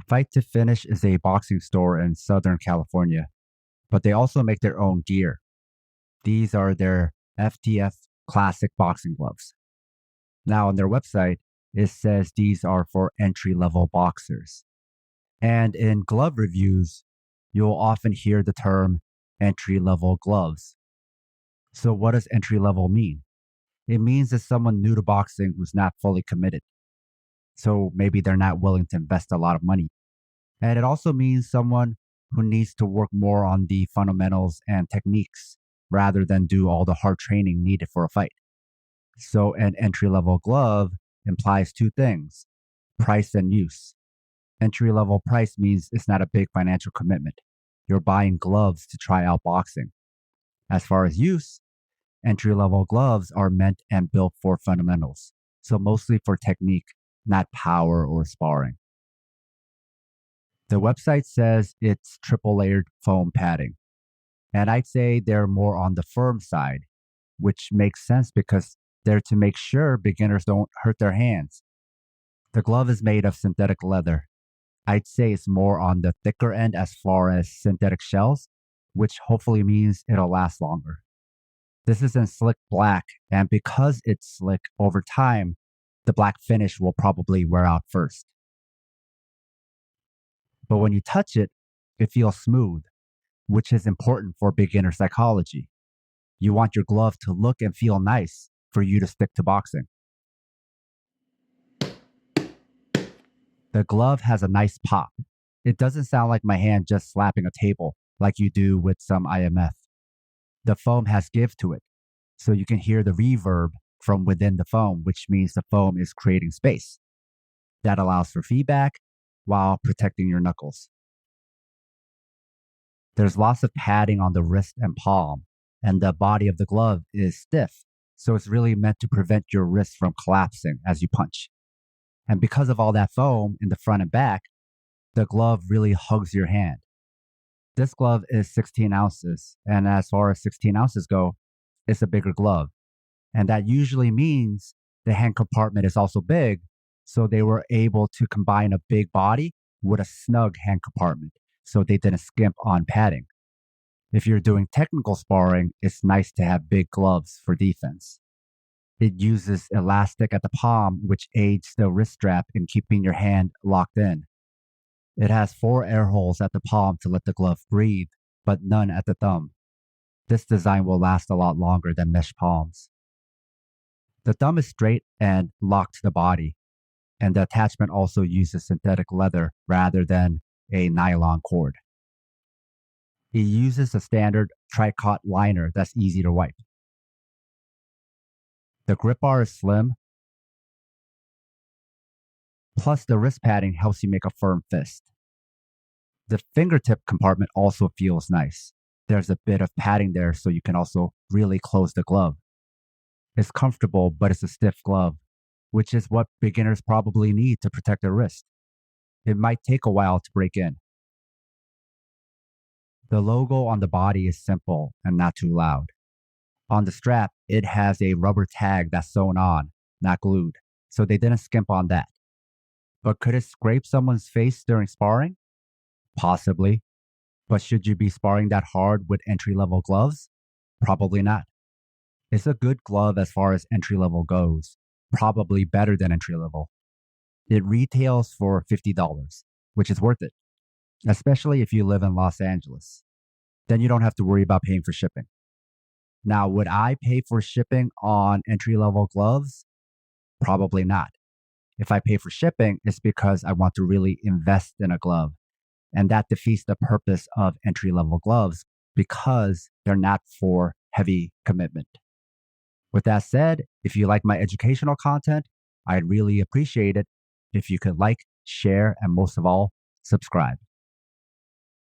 Fight to Finish is a boxing store in Southern California, but they also make their own gear. These are their FTF Classic Boxing Gloves. Now, on their website, it says these are for entry level boxers. And in glove reviews, you'll often hear the term entry level gloves. So, what does entry level mean? It means it's someone new to boxing who's not fully committed. So, maybe they're not willing to invest a lot of money. And it also means someone who needs to work more on the fundamentals and techniques rather than do all the hard training needed for a fight. So, an entry level glove implies two things: price and use. Entry level price means it's not a big financial commitment. You're buying gloves to try out boxing. As far as use, entry level gloves are meant and built for fundamentals, so mostly for technique, not power or sparring. The website says it's triple layered foam padding, and I'd say they're more on the firm side, which makes sense because they're to make sure beginners don't hurt their hands. The glove is made of synthetic leather. I'd say it's more on the thicker end as far as synthetic shells, which hopefully means it'll last longer. This is in slick black, and because it's slick over time, the black finish will probably wear out first. But when you touch it, it feels smooth, which is important for beginner psychology. You want your glove to look and feel nice for you to stick to boxing. The glove has a nice pop. It doesn't sound like my hand just slapping a table like you do with some IMF. The foam has give to it, so you can hear the reverb from within the foam, which means the foam is creating space. That allows for feedback while protecting your knuckles. There's lots of padding on the wrist and palm, and the body of the glove is stiff, so it's really meant to prevent your wrist from collapsing as you punch. And because of all that foam in the front and back, the glove really hugs your hand. This glove is 16 ounces, and as far as 16 ounces go, it's a bigger glove. And that usually means the hand compartment is also big, so they were able to combine a big body with a snug hand compartment, so they didn't skimp on padding. If you're doing technical sparring, it's nice to have big gloves for defense. It uses elastic at the palm, which aids the wrist strap in keeping your hand locked in. It has 4 air holes at the palm to let the glove breathe, but none at the thumb. This design will last a lot longer than mesh palms. The thumb is straight and locked to the body, and the attachment also uses synthetic leather rather than a nylon cord. It uses a standard tricot liner that's easy to wipe. The grip bar is slim, plus the wrist padding helps you make a firm fist. The fingertip compartment also feels nice. There's a bit of padding there so you can also really close the glove. It's comfortable, but it's a stiff glove, which is what beginners probably need to protect their wrist. It might take a while to break in. The logo on the body is simple and not too loud. On the strap, it has a rubber tag that's sewn on, not glued, so they didn't skimp on that. But could it scrape someone's face during sparring? Possibly. But should you be sparring that hard with entry-level gloves? Probably not. It's a good glove as far as entry-level goes, probably better than entry-level. It retails for $50, which is worth it, especially if you live in Los Angeles. Then you don't have to worry about paying for shipping. Now, would I pay for shipping on entry-level gloves? Probably not. If I pay for shipping, it's because I want to really invest in a glove. And that defeats the purpose of entry-level gloves because they're not for heavy commitment. With that said, if you like my educational content, I'd really appreciate it if you could like, share, and most of all, subscribe.